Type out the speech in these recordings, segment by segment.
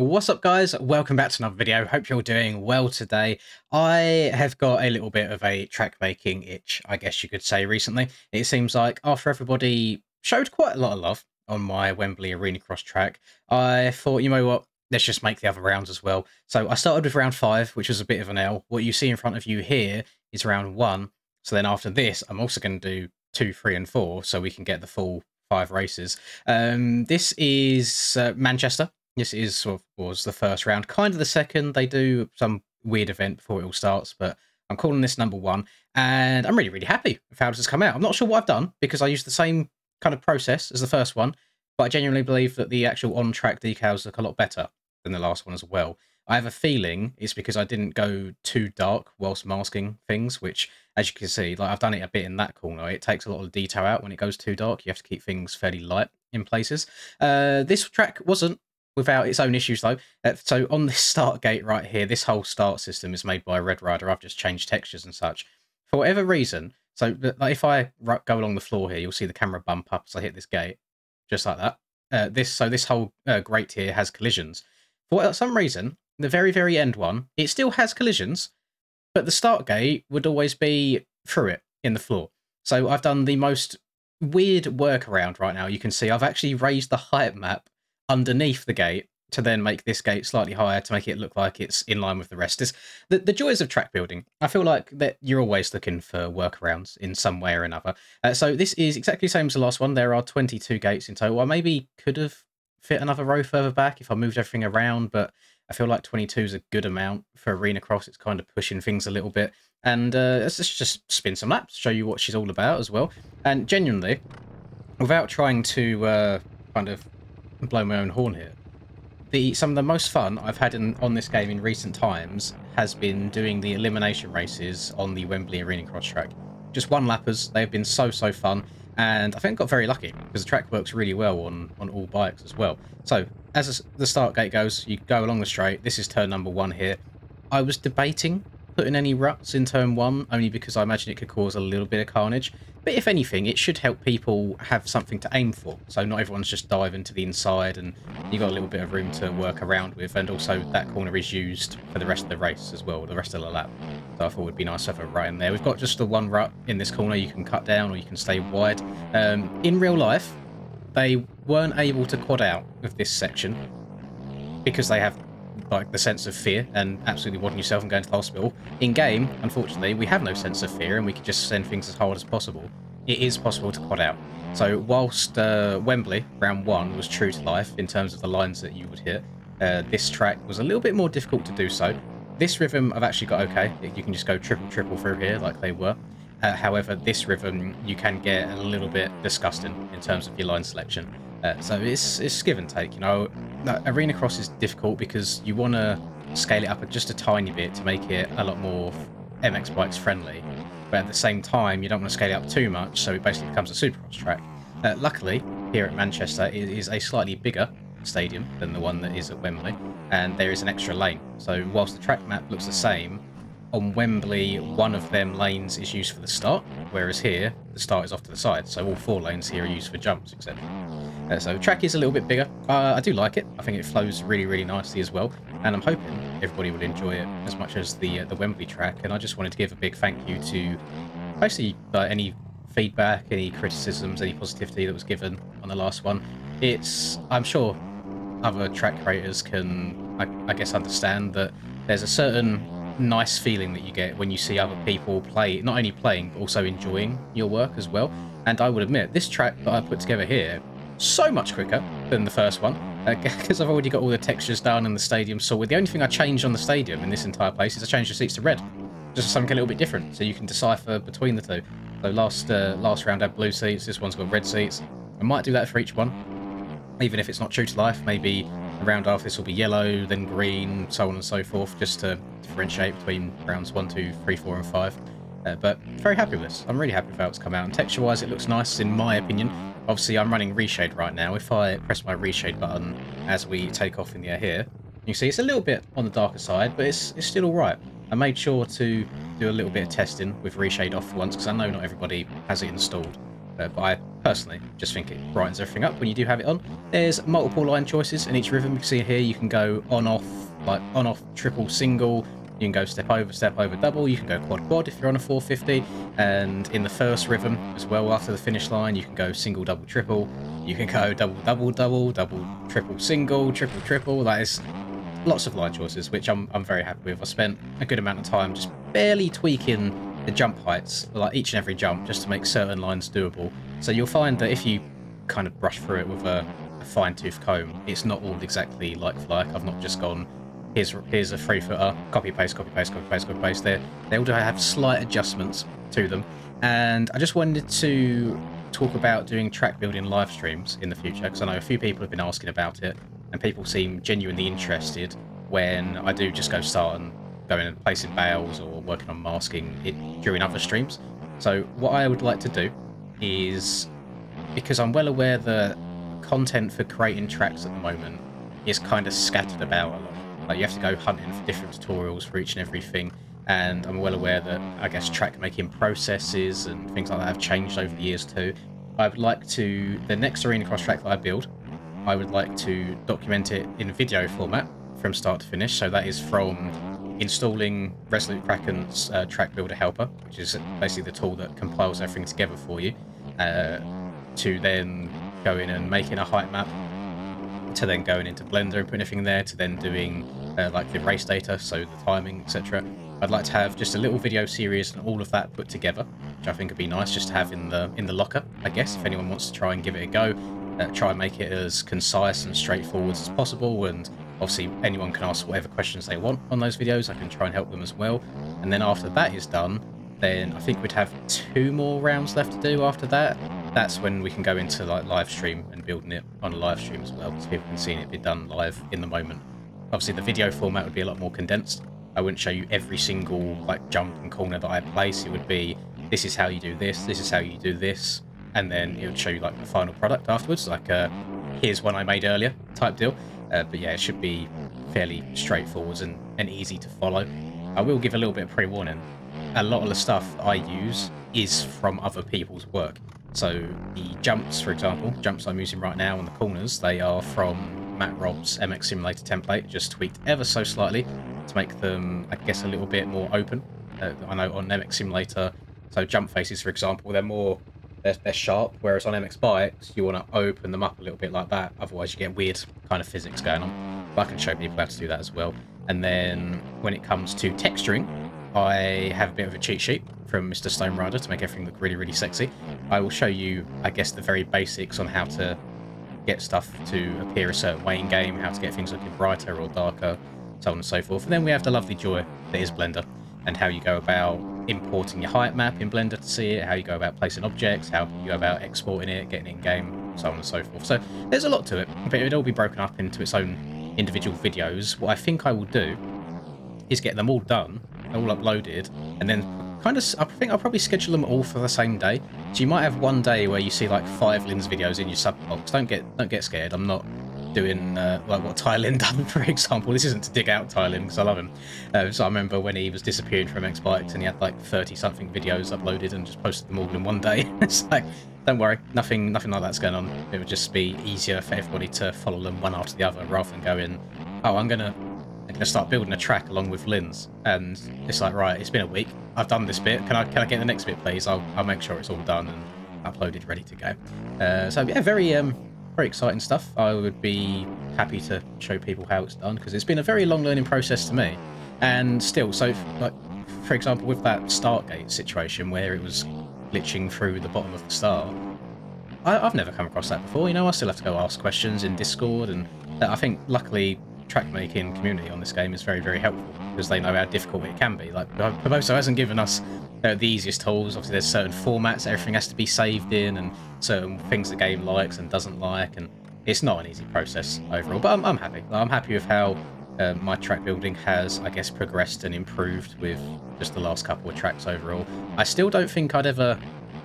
What's up, guys? Welcome back to another video. Hope you're doing well today. I have got a little bit of a track making itch, I guess you could say, recently. It seems like after everybody showed quite a lot of love on my Wembley Arena Cross track, I thought, you know what, let's just make the other rounds as well. So I started with round 5, which was a bit of an L. What you see in front of you here is round 1. So then after this, I'm also going to do 2, 3, and 4, so we can get the full 5 races. This is Manchester. This is was the first round, kind of the second. They do some weird event before it all starts, but I'm calling this number 1, and I'm really happy with how this has come out. I'm not sure what I've done because I used the same kind of process as the first one, but I genuinely believe that the actual on-track decals look a lot better than the last one as well. I have a feeling it's because I didn't go too dark whilst masking things, which, as you can see, like I've done it a bit in that corner. It takes a lot of detail out when it goes too dark. You have to keep things fairly light in places. This track wasn't without its own issues, though. So on this start gate right here, this whole start system is made by Red Rider. I've just changed textures and such. For whatever reason, so like if I go along the floor here, you'll see the camera bump up as I hit this gate, just like that. This whole grate here has collisions. For some reason, the very end one, it still has collisions, but the start gate would always be through it in the floor. So I've done the most weird workaround right now. You can see I've actually raised the height map underneath the gate to then make this gate slightly higher to make it look like it's in line with the rest. Is the joys of track building. I feel like that you're always looking for workarounds in some way or another. So this is exactly the same as the last one. There are 22 gates in total. I maybe could have fit another row further back if I moved everything around, but I feel like 22 is a good amount for Arena Cross. It's kind of pushing things a little bit. And let's just spin some laps, show you what she's all about as well. And genuinely, without trying to kind of blow my own horn here, some of the most fun I've had on this game in recent times has been doing the elimination races on the Wembley Arena Cross track. Just one lappers, they've been so fun, and I think I got very lucky because the track works really well on all bikes as well. So as the start gate goes, you go along the straight. This is turn number 1 here. I was debating putting any ruts in turn 1 only because I imagine it could cause a little bit of carnage, but if anything it should help people have something to aim for, so not everyone's just diving to the inside and you got a little bit of room to work around with. And also that corner is used for the rest of the race as well, the rest of the lap, so I thought it would be nice to have a rut in there. We've got just the one rut in this corner. You can cut down or you can stay wide. In real life they weren't able to quad out with this section because they have like the sense of fear and absolutely wadding yourself and going to the hospital. In game, unfortunately, we have no sense of fear and we can just send things as hard as possible. It is possible to quad out. So whilst Wembley round 1 was true to life in terms of the lines that you would hit, this track was a little bit more difficult to do so. This rhythm I've actually got okay. You can just go triple through here like they were. However, this rhythm you can get a little bit disgusting in terms of your line selection. So it's give and take, you know. Arena Cross is difficult because you want to scale it up just a tiny bit to make it a lot more MX bikes friendly, but at the same time you don't want to scale it up too much, so it basically becomes a supercross track. Luckily, here at Manchester, it is a slightly bigger stadium than the one that is at Wembley, and there is an extra lane. So whilst the track map looks the same, on Wembley, one of them lanes is used for the start, whereas here, the start is off to the side, so all 4 lanes here are used for jumps, etc. So the track is a little bit bigger. I do like it. I think it flows really nicely as well, and I'm hoping everybody will enjoy it as much as the Wembley track. And I just wanted to give a big thank you to basically any feedback, any criticisms, any positivity that was given on the last one. I'm sure other track creators can, I guess, understand that there's a certain nice feeling that you get when you see other people play, not only playing but also enjoying your work as well. And I would admit, this track that I put together here, so much quicker than the first one, because I've already got all the textures done in the stadium sorted. The only thing I changed on the stadium in this entire place is I changed the seats to red, just something a little bit different, so you can decipher between the two. So last round had blue seats, this one's got red seats. I might do that for each one, even if it's not true to life. Maybe a round after this will be yellow, then green, so on and so forth, just to differentiate between rounds 1, 2, 3, 4 and 5. But very happy with this. I'm really happy with how it's come out, and texture-wise it looks nice in my opinion. Obviously I'm running reshade right now. If I press my reshade button as we take off in the air here, you see it's a little bit on the darker side, but it's still alright. I made sure to do a little bit of testing with reshade off once because I know not everybody has it installed. but I personally just think it brightens everything up when you do have it on. There's multiple line choices in each rhythm. You can see here you can go on off, like on off, triple, single. You can go step over, double. You can go quad, quad if you're on a 450. And in the first rhythm as well, after the finish line, you can go single, double, triple. You can go double, double, double, double, triple, single, triple, triple. That is lots of line choices, which I'm very happy with. I spent a good amount of time just barely tweaking the jump heights, like each and every jump, just to make certain lines doable. So you'll find that if you kind of brush through it with a fine-tooth comb, it's not all exactly like for like. I've not just gone, here's a 3-footer, copy paste, copy paste, copy paste, copy paste. They all do have slight adjustments to them, and I just wanted to talk about doing track building live streams in the future, because I know a few people have been asking about it, and people seem genuinely interested when I do just go start and go in and placing bales or working on masking it during other streams. So what I would like to do is, because I'm well aware that content for creating tracks at the moment is kind of scattered about a lot. Like you have to go hunting for different tutorials for each and everything, and I'm well aware that I guess track making processes and things like that have changed over the years too. I would like to, the next Arena Cross track that I build, I would like to document it in video format from start to finish. So that is from installing Resolute Kraken's Track Builder Helper, which is basically the tool that compiles everything together for you, to then going and making a height map, to then going into Blender and putting everything there, to then doing like the race data, so the timing, etc. I'd like to have just a little video series and all of that put together, which I think would be nice just to have in the locker, I guess, if anyone wants to try and give it a go. Try and make it as concise and straightforward as possible, and obviously anyone can ask whatever questions they want on those videos. I can try and help them as well. And then after that is done, then I think we'd have 2 more rounds left to do after that. That's when we can go into like live stream and building it on a live stream as well, so people can see it be done live in the moment. Obviously the video format would be a lot more condensed. I wouldn't show you every single like jump and corner that I place. It would be, this is how you do this is how you do this, and then it would show you like the final product afterwards, like here's one I made earlier type deal. But yeah, it should be fairly straightforward and easy to follow. I will give a little bit of pre-warning. A lot of the stuff I use is from other people's work. So the jumps, for example, jumps I'm using right now on the corners, they are from Matt Rob's MX Simulator template, just tweaked ever so slightly to make them, I guess, a little bit more open. I know on MX Simulator, so jump faces, for example, they're sharp, whereas on MX Bikes, you want to open them up a little bit like that, otherwise you get weird kind of physics going on. But I can show people how to do that as well. And then when it comes to texturing, I have a bit of a cheat sheet from Mr. Stone Rider to make everything look really, really sexy. I will show you, I guess, the very basics on how to get stuff to appear a certain way in game, how to get things looking brighter or darker, so on and so forth. And then we have the lovely joy that is Blender, and how you go about importing your height map in Blender to see it, how you go about placing objects, how you go about exporting it, getting it in game, so on and so forth. So there's a lot to it, but it would all be broken up into its own individual videos. What I think I will do is get them all done, all uploaded, and then kind of, I think I'll probably schedule them all for the same day. So you might have one day where you see like 5 Lin's videos in your sub box. Don't get scared. I'm not doing like what Ty Lin done, for example. This isn't to dig out Ty Lin because I love him. So I remember when he was disappearing from X Bikes and he had like 30 something videos uploaded and just posted them all in one day. It's like, don't worry, nothing like that's going on. It would just be easier for everybody to follow them one after the other, rather than going, oh, I'm gonna start building a track along with Lin's, and it's like, right, it's been a week, I've done this bit, can I get the next bit please? I'll make sure it's all done and uploaded, ready to go. So yeah, very exciting stuff. I would be happy to show people how it's done, because it's been a very long learning process to me, and still, so like for example with that Startgate situation where it was glitching through the bottom of the star, I've never come across that before. You know, I still have to go ask questions in Discord, and I think luckily track making community on this game is very, very helpful, because they know how difficult it can be. Like Poboso hasn't given us the easiest tools. Obviously there's certain formats that everything has to be saved in, and certain things the game likes and doesn't like, and it's not an easy process overall, but I'm happy. I'm happy with how my track building has, I guess, progressed and improved with just the last couple of tracks overall. I still don't think I'd ever,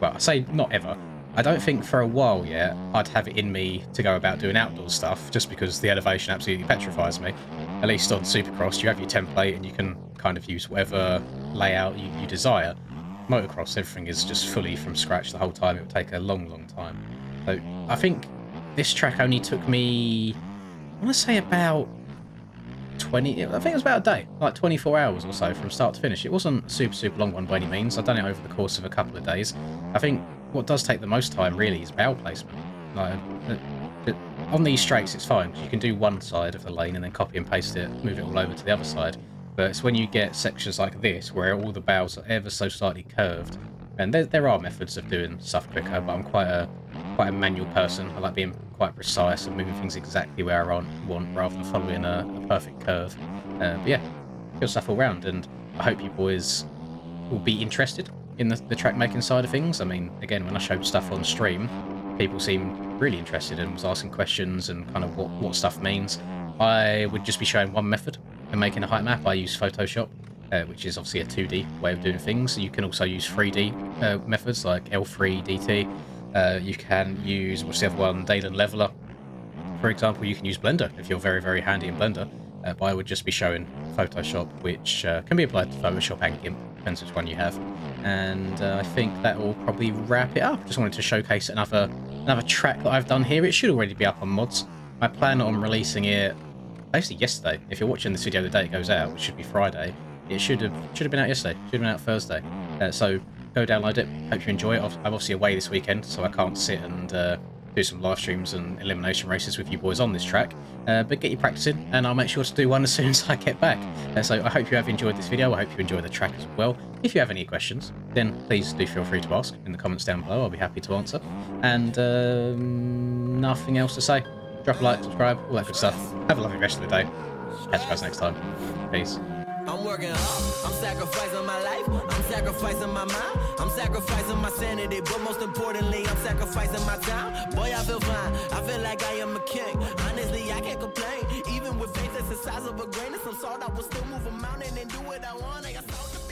well, I say not ever, I don't think for a while yet I'd have it in me to go about doing outdoor stuff, just because the elevation absolutely petrifies me. At least on Supercross, you have your template and you can kind of use whatever layout you desire. motocross, everything is just fully from scratch the whole time. It would take a long time. So I think this track only took me, I want to say about 20, I think it was about a day, like 24 hours or so from start to finish. It wasn't a super long one by any means. I've done it over the course of a couple of days. I think what does take the most time really is barrel placement. Like, on these straights it's fine, because you can do one side of the lane and then copy and paste it, move it all over to the other side. But it's when you get sections like this, where all the barrels are ever so slightly curved, and there are methods of doing stuff quicker, but I'm quite a manual person. I like being quite precise and moving things exactly where I want, rather than following a perfect curve. But yeah, good stuff all round, and I hope you boys will be interested in the track making side of things. I mean, again, when I showed stuff on stream, people seemed really interested and was asking questions and kind of what stuff means. I would just be showing one method in making a height map. I use Photoshop, which is obviously a 2D way of doing things. You can also use 3D methods like L3 DT. You can use, what's the other one, Dalen Leveler. For example, you can use Blender if you're very handy in Blender. But I would just be showing Photoshop, which can be applied to Photoshop and GIMP, depends which one you have. And I think that will probably wrap it up. Just wanted to showcase another track that I've done here. It should already be up on mods. I plan on releasing it basically yesterday. If you're watching this video the day it goes out, which should be Friday, it should have been out yesterday. Should have been out Thursday. So go download it. Hope you enjoy it. I'm obviously away this weekend, so I can't sit and do some live streams and elimination races with you boys on this track. But get your practice in, and I'll make sure to do one as soon as I get back. So I hope you have enjoyed this video. I hope you enjoy the track as well. If you have any questions, then please do feel free to ask in the comments down below. I'll be happy to answer. And nothing else to say. Drop a like, subscribe, all that good stuff. Have a lovely rest of the day. Catch you guys next time. Peace. I'm working hard, I'm sacrificing my life, I'm sacrificing my mind, I'm sacrificing my sanity, but most importantly, I'm sacrificing my time. Boy, I feel fine, I feel like I am a king. Honestly, I can't complain, even with faith that's the size of a grain of some salt, I will still move a mountain and do what I want. I got salt